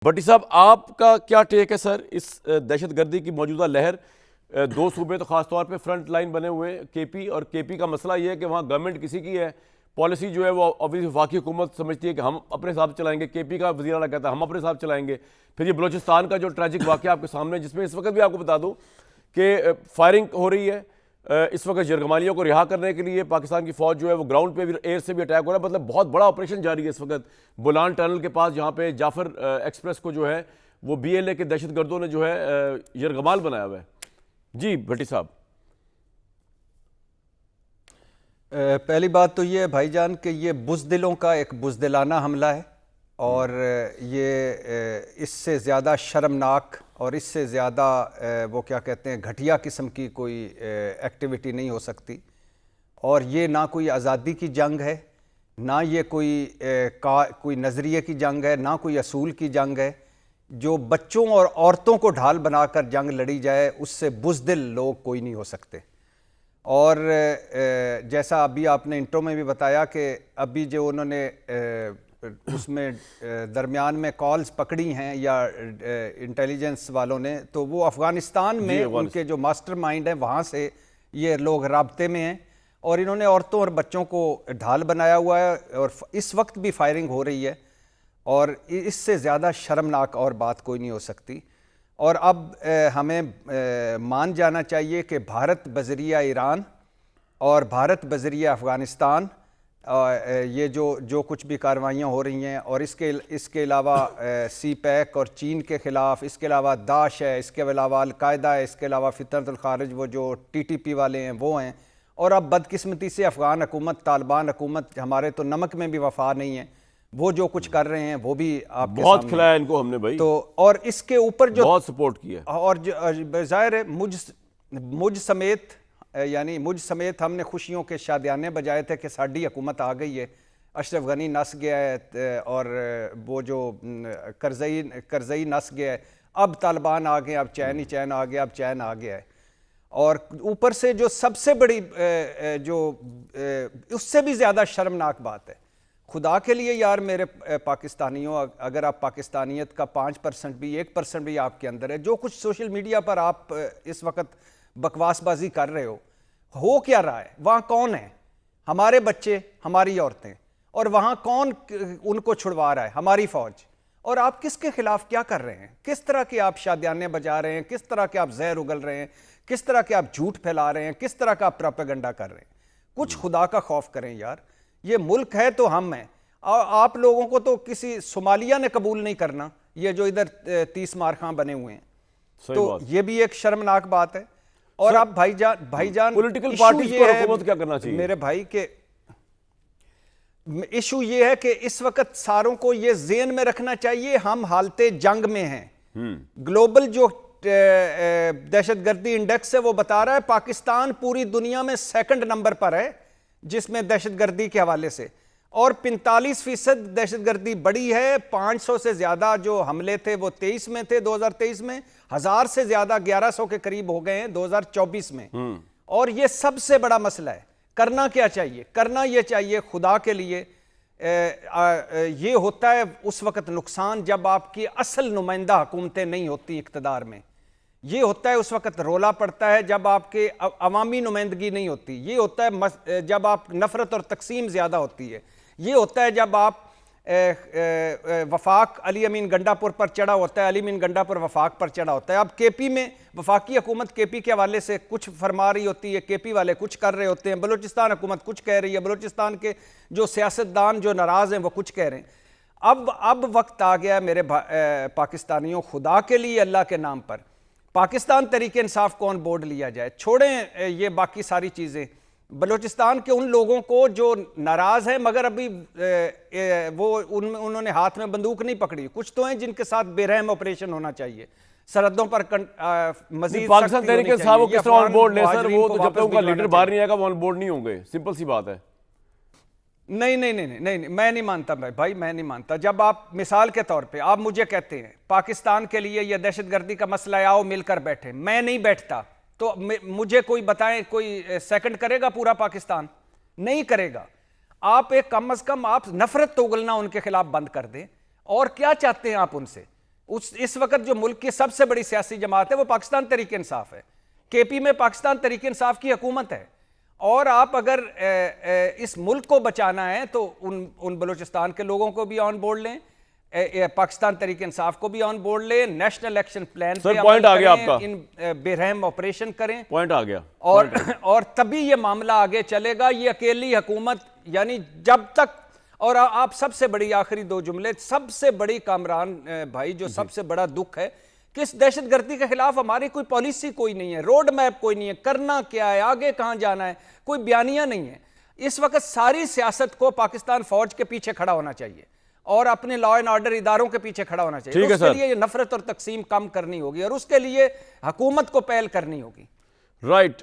भट्टी साहब, आपका क्या टेक है सर इस दहशतगर्दी की मौजूदा लहर? दो सूबे तो खास तौर पे फ्रंट लाइन बने हुए हैं, केपी, और केपी का मसला ये है कि वहाँ गवर्नमेंट किसी की है, पॉलिसी जो है वो ऑब्वियसली वफाकी हुकूमत समझती है कि हम अपने हिसाब से चलाएंगे, केपी का वज़ीर आला कहता है हम अपने हिसाब से चलाएंगे। फिर ये बलोचिस्तान का जो ट्रैजिक वाक़या आपके सामने, जिसमें इस वक्त भी आपको बता दूँ कि फायरिंग हो रही है, इस वक्त यरगमालियों को रिहा करने के लिए पाकिस्तान की फौज जो है वो ग्राउंड पे भी, एयर से भी अटैक हो रहा है। मतलब बहुत बड़ा ऑपरेशन जारी है इस वक्त बोलान टनल के पास, जहाँ पे जाफर एक्सप्रेस को जो है वो BLA के दहशतगर्दों ने जो है यरगमाल बनाया हुआ है। जी भट्टी साहब। पहली बात तो ये है भाईजान कि ये बुज़दिलों का एक बुज़दिलाना हमला है और ये इससे ज़्यादा शर्मनाक और इससे ज़्यादा वो क्या कहते हैं घटिया किस्म की कोई एक्टिविटी नहीं हो सकती। और ये ना कोई आज़ादी की जंग है, ना ये कोई नज़रिए की जंग है, ना कोई असूल की जंग है। जो बच्चों और औरतों को ढाल बनाकर जंग लड़ी जाए, उससे बुज़दिल लोग कोई नहीं हो सकते। और जैसा अभी आपने इंट्रो में भी बताया कि अभी जो उन्होंने उसमें दरमियान में कॉल्स पकड़ी हैं या इंटेलिजेंस वालों ने, तो वो अफ़गानिस्तान में उनके जो मास्टरमाइंड हैं वहाँ से ये लोग राब्ते में हैं और इन्होंने औरतों और बच्चों को ढाल बनाया हुआ है और इस वक्त भी फायरिंग हो रही है। और इससे ज़्यादा शर्मनाक और बात कोई नहीं हो सकती। और अब हमें मान जाना चाहिए कि भारत बज़रिया ईरान और भारत बज़रिया अफ़गानिस्तान ये जो कुछ भी कार्रवाइयाँ हो रही हैं, और इसके अलावा CPEC और चीन के ख़िलाफ़, इसके अलावा दाश है, इसके अलावा अल-कायदा है, इसके अलावा फितरतुल खारिज वो जो TTP वाले हैं वो हैं। और अब बदकिस्मती से अफ़गान हुकूमत, तालिबान हुकूमत, हमारे तो नमक में भी वफ़ा नहीं है, वो जो कुछ कर रहे हैं वो भी आपके बहुत खिलाया इनको हमने भाई, तो और इसके ऊपर जो बहुत सपोर्ट किया। और ज़ाहिर है मुझ समेत हमने खुशियों के शादियाने बजाए थे कि साड़ी हुकूमत आ गई है, अशरफ गनी नस गया है और वो जो करज़ई नस गया है, अब तालिबान आ गए, अब चैन ही चैन आ गया, अब चैन आ गया है। और ऊपर से जो सबसे बड़ी उससे भी ज़्यादा शर्मनाक बात है, खुदा के लिए यार मेरे पाकिस्तानियों, अगर आप पाकिस्तानियत का 5% भी 1% भी आपके अंदर है, जो कुछ सोशल मीडिया पर आप इस वक्त बकवासबाजी कर रहे हो क्या रहा है? वहाँ कौन है? हमारे बच्चे, हमारी औरतें, और वहाँ कौन उनको छुड़वा रहा है? हमारी फौज। और आप किसके खिलाफ क्या कर रहे हैं? किस तरह के आप शादियाने बजा रहे हैं? किस तरह के आप जहर उगल रहे हैं? किस तरह के आप झूठ फैला रहे हैं? किस तरह का आप प्रोपेगेंडा कर रहे हैं? कुछ खुदा का खौफ करें यार। ये मुल्क है तो हम हैं, और आप लोगों को तो किसी सोमालिया ने कबूल नहीं करना, ये जो इधर 30 मारखां बने हुए हैं। तो ये भी एक शर्मनाक बात है। और आप भाईजान पॉलिटिकल पार्टीज को हुकूमत क्या करना चाहिए मेरे भाई के इशू ये है कि इस वक्त सारों को ये ज़हन में रखना चाहिए हम हालते जंग में हैं। ग्लोबल जो दहशतगर्दी इंडेक्स है वो बता रहा है पाकिस्तान पूरी दुनिया में 2nd नंबर पर है जिसमें दहशतगर्दी के हवाले से, और 45% दहशतगर्दी बड़ी है। 500 से ज्यादा जो हमले थे वो 23 में थे, 2023 में 1000 से ज्यादा 1100 के करीब हो गए हैं 2024 में। और ये सबसे बड़ा मसला है। करना क्या चाहिए? करना ये चाहिए खुदा के लिए, ये होता है उस वक्त नुकसान जब आपकी असल नुमाइंदा हुकूमतें नहीं होती इक़्तिदार में। ये होता है उस वक्त रोला पड़ता है जब आपके अवामी नुमाइंदगी नहीं होती। ये होता है जब आप नफरत और तकसीम ज़्यादा होती है। ये होता है जब आप वफाक अली अमीन गंडापुर पर चढ़ा होता है, अली अमीन गंडापुर वफाक पर चढ़ा होता है। अब KP में वफाकी हुकूमत KP के हवाले से कुछ फरमा रही होती है, KP वाले कुछ कर रहे होते हैं, बलूचिस्तान हुकूमत कुछ कह रही है, बलूचिस्तान के जो सियासतदान जो नाराज़ हैं वो कुछ कह रहे हैं। अब वक्त आ गया मेरे पाकिस्तानियों, खुदा के लिए अल्लाह के नाम पर पाकिस्तान तरीके इंसाफ को ऑन बोर्ड लिया जाए। छोड़ें ये बाकी सारी चीज़ें। बलूचिस्तान के उन लोगों को जो नाराज़ हैं मगर अभी उन्होंने हाथ में बंदूक नहीं पकड़ी, कुछ तो हैं जिनके साथ बेरहम ऑपरेशन होना चाहिए, सरहदों पर मजीद पाकिस्तान तरीके इंसाफ को किस तरह ऑन बोर्ड ले सर? वो तो जब तक उनका लीडर बाहर नहीं आएगा वो ऑन बोर्ड नहीं होंगे, सिंपल सी बात है। नहीं, मैं नहीं मानता भाई, मैं नहीं मानता। जब आप मिसाल के तौर पे आप मुझे कहते हैं पाकिस्तान के लिए यह दहशतगर्दी का मसला है, आओ मिलकर बैठे, मैं नहीं बैठता, तो मुझे कोई बताएं कोई सेकंड करेगा पूरा पाकिस्तान? नहीं करेगा। आप एक कम अज कम आप नफरत तो उगलना उनके खिलाफ बंद कर दें। और क्या चाहते हैं आप उनसे? इस वक्त जो मुल्क की सबसे बड़ी सियासी जमात है वो पाकिस्तान तहरीक इंसाफ है। केपी में पाकिस्तान तहरीक इंसाफ की हुकूमत है, और आप अगर इस मुल्क को बचाना है तो उन बलूचिस्तान के लोगों को भी ऑन बोर्ड लें, पाकिस्तान तहरीक इंसाफ को भी ऑन बोर्ड लें, नेशनल एक्शन प्लान पे सर पॉइंट आ गया करें, आपका, इन बेरहम ऑपरेशन करें, पॉइंट आ गया। और तभी ये मामला आगे चलेगा। ये अकेली हुकूमत, यानी जब तक, और आप सबसे बड़ी आखिरी दो जुमले, सबसे बड़ी कामरान भाई जो सबसे बड़ा दुख है कि इस दहशतगर्दी के खिलाफ हमारी कोई पॉलिसी कोई नहीं है, रोड मैप कोई नहीं है, करना क्या है, आगे कहां जाना है, कोई बयानिया नहीं है। इस वक्त सारी सियासत को पाकिस्तान फौज के पीछे खड़ा होना चाहिए और अपने लॉ एंड ऑर्डर इदारों के पीछे खड़ा होना चाहिए। ठीक है उसके सर। लिए ये नफरत और तकसीम कम करनी होगी और उसके लिए हुकूमत को पहल करनी होगी। राइट।